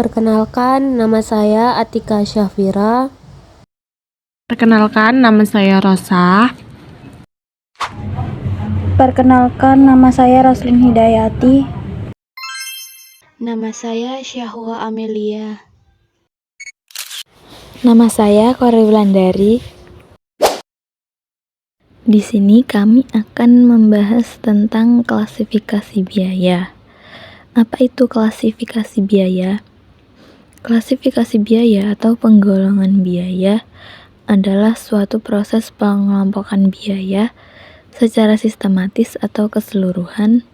Perkenalkan, nama saya Atika Syafira. Perkenalkan, nama saya Rosa. Perkenalkan, nama saya Roslin Hidayati. Nama saya Syahwa Amelia. Nama saya Korri Wulandari. Di sini kami akan membahas tentang klasifikasi biaya. Apa itu klasifikasi biaya? Klasifikasi biaya atau penggolongan biaya adalah suatu proses pengelompokan biaya secara sistematis atau keseluruhan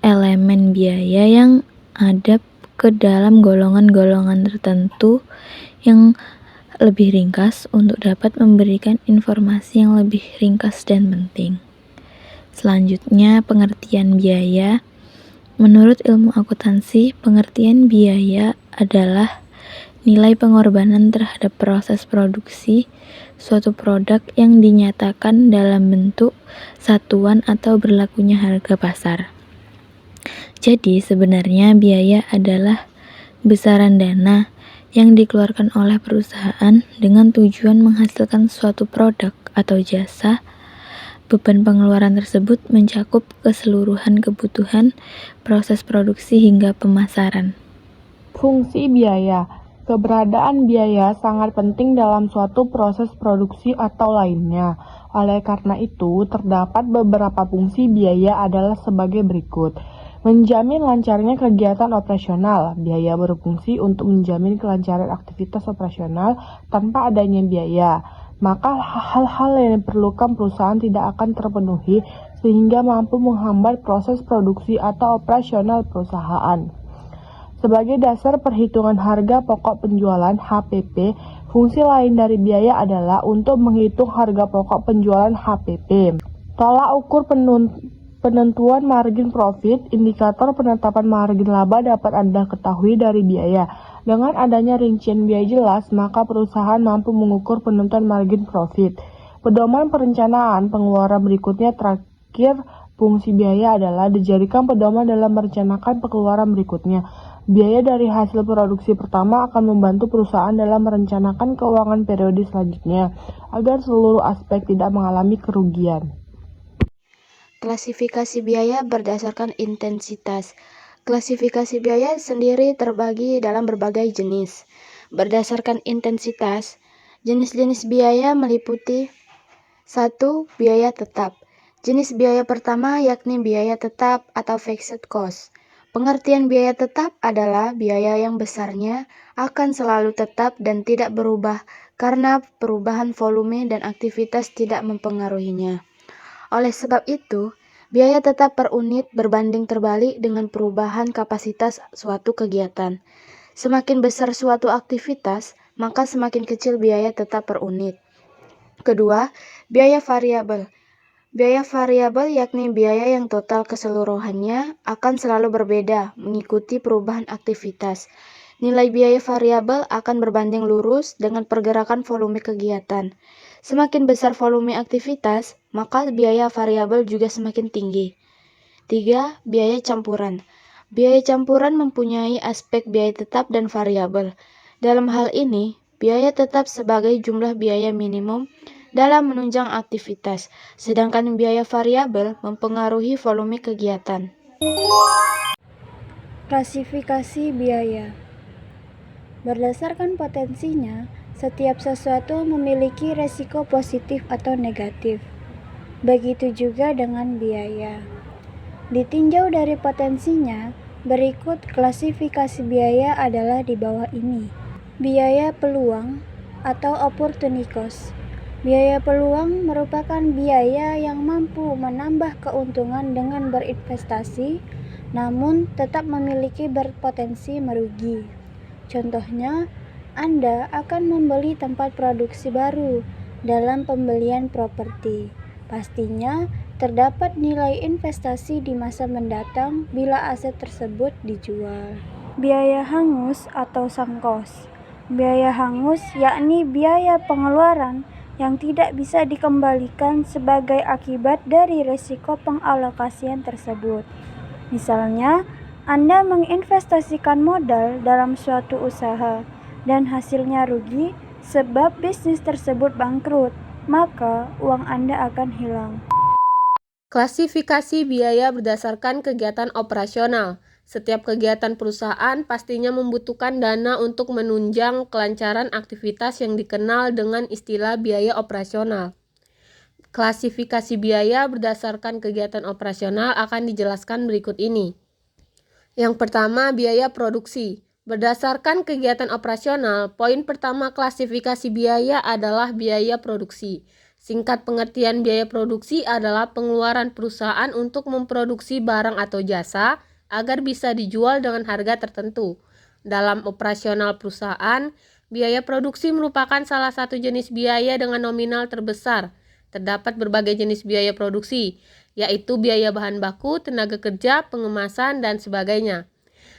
elemen biaya yang ada ke dalam golongan-golongan tertentu yang lebih ringkas untuk dapat memberikan informasi yang lebih ringkas dan penting. Selanjutnya, pengertian biaya. Menurut ilmu akuntansi, pengertian biaya adalah nilai pengorbanan terhadap proses produksi suatu produk yang dinyatakan dalam bentuk satuan atau berlakunya harga pasar. Jadi, sebenarnya biaya adalah besaran dana yang dikeluarkan oleh perusahaan dengan tujuan menghasilkan suatu produk atau jasa. Beban pengeluaran tersebut mencakup keseluruhan kebutuhan proses produksi hingga pemasaran. Fungsi biaya. Keberadaan biaya sangat penting dalam suatu proses produksi atau lainnya. Oleh karena itu, terdapat beberapa fungsi biaya adalah sebagai berikut. Menjamin lancarnya kegiatan operasional. Biaya berfungsi untuk menjamin kelancaran aktivitas operasional tanpa adanya biaya. Maka hal-hal yang diperlukan perusahaan tidak akan terpenuhi sehingga mampu menghambat proses produksi atau operasional perusahaan. Sebagai dasar perhitungan harga pokok penjualan (HPP), fungsi lain dari biaya adalah untuk menghitung harga pokok penjualan (HPP). Tolak ukur penentuan margin profit, indikator penetapan margin laba dapat Anda ketahui dari biaya. Dengan adanya rincian biaya jelas, maka perusahaan mampu mengukur penentuan margin profit. Pedoman perencanaan pengeluaran berikutnya terakhir. Fungsi biaya adalah dijadikan pedoman dalam merencanakan pengeluaran berikutnya. Biaya dari hasil produksi pertama akan membantu perusahaan dalam merencanakan keuangan periode selanjutnya, agar seluruh aspek tidak mengalami kerugian. Klasifikasi biaya berdasarkan intensitas. Klasifikasi biaya sendiri terbagi dalam berbagai jenis. Berdasarkan intensitas, jenis-jenis biaya meliputi 1. Biaya tetap. Jenis biaya pertama yakni biaya tetap atau fixed cost. Pengertian biaya tetap adalah biaya yang besarnya akan selalu tetap dan tidak berubah karena perubahan volume dan aktivitas tidak mempengaruhinya. Oleh sebab itu, biaya tetap per unit berbanding terbalik dengan perubahan kapasitas suatu kegiatan. Semakin besar suatu aktivitas, maka semakin kecil biaya tetap per unit. Kedua, biaya variabel. Biaya variabel yakni biaya yang total keseluruhannya akan selalu berbeda mengikuti perubahan aktivitas. Nilai biaya variabel akan berbanding lurus dengan pergerakan volume kegiatan. Semakin besar volume aktivitas, maka biaya variabel juga semakin tinggi. 3. Biaya campuran. Biaya campuran mempunyai aspek biaya tetap dan variabel. Dalam hal ini, biaya tetap sebagai jumlah biaya minimum dalam menunjang aktivitas, sedangkan biaya variabel mempengaruhi volume kegiatan. Klasifikasi biaya. Berdasarkan potensinya, setiap sesuatu memiliki resiko positif atau negatif. Begitu juga dengan biaya. Ditinjau dari potensinya, berikut klasifikasi biaya adalah di bawah ini. Biaya peluang atau opportunity cost. Biaya peluang merupakan biaya yang mampu menambah keuntungan dengan berinvestasi, namun tetap memiliki berpotensi merugi. Contohnya, Anda akan membeli tempat produksi baru dalam pembelian properti. Pastinya, terdapat nilai investasi di masa mendatang bila aset tersebut dijual. Biaya hangus atau sunk cost. Biaya hangus yakni biaya pengeluaran yang tidak bisa dikembalikan sebagai akibat dari risiko pengalokasian tersebut. Misalnya, Anda menginvestasikan modal dalam suatu usaha dan hasilnya rugi sebab bisnis tersebut bangkrut, maka uang Anda akan hilang. Klasifikasi biaya berdasarkan kegiatan operasional. Setiap kegiatan perusahaan pastinya membutuhkan dana untuk menunjang kelancaran aktivitas yang dikenal dengan istilah biaya operasional. Klasifikasi biaya berdasarkan kegiatan operasional akan dijelaskan berikut ini. Yang pertama, biaya produksi. Berdasarkan kegiatan operasional, poin pertama klasifikasi biaya adalah biaya produksi. Singkat pengertian biaya produksi adalah pengeluaran perusahaan untuk memproduksi barang atau jasa agar bisa dijual dengan harga tertentu. Dalam operasional perusahaan, biaya produksi merupakan salah satu jenis biaya dengan nominal terbesar. Terdapat berbagai jenis biaya produksi, yaitu biaya bahan baku, tenaga kerja, pengemasan, dan sebagainya.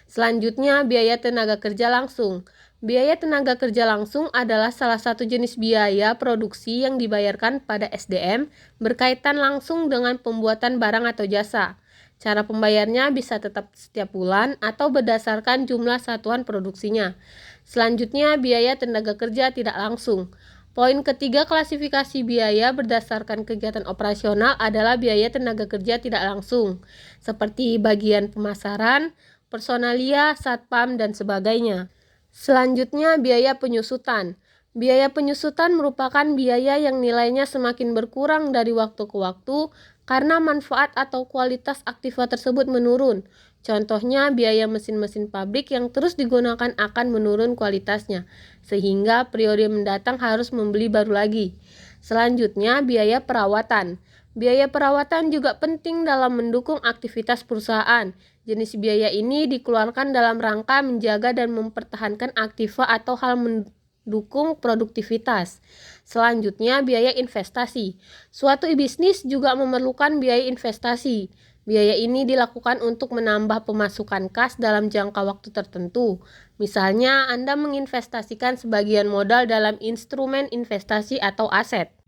Selanjutnya, biaya tenaga kerja langsung. Biaya tenaga kerja langsung adalah salah satu jenis biaya produksi yang dibayarkan pada SDM berkaitan langsung dengan pembuatan barang atau jasa. Cara pembayarnya bisa tetap setiap bulan atau berdasarkan jumlah satuan produksinya. Selanjutnya, biaya tenaga kerja tidak langsung. Poin ketiga klasifikasi biaya berdasarkan kegiatan operasional adalah biaya tenaga kerja tidak langsung, seperti bagian pemasaran, personalia, satpam, dan sebagainya. Selanjutnya, biaya penyusutan. Biaya penyusutan merupakan biaya yang nilainya semakin berkurang dari waktu ke waktu karena manfaat atau kualitas aktiva tersebut menurun. Contohnya, biaya mesin-mesin pabrik yang terus digunakan akan menurun kualitasnya, sehingga periode mendatang harus membeli baru lagi. Selanjutnya, biaya perawatan. Biaya perawatan juga penting dalam mendukung aktivitas perusahaan. Jenis biaya ini dikeluarkan dalam rangka menjaga dan mempertahankan aktiva atau hal mendukung produktivitas. Selanjutnya, biaya investasi. Suatu bisnis juga memerlukan biaya investasi. Biaya ini dilakukan untuk menambah pemasukan kas dalam jangka waktu tertentu. Misalnya, Anda menginvestasikan sebagian modal dalam instrumen investasi atau aset.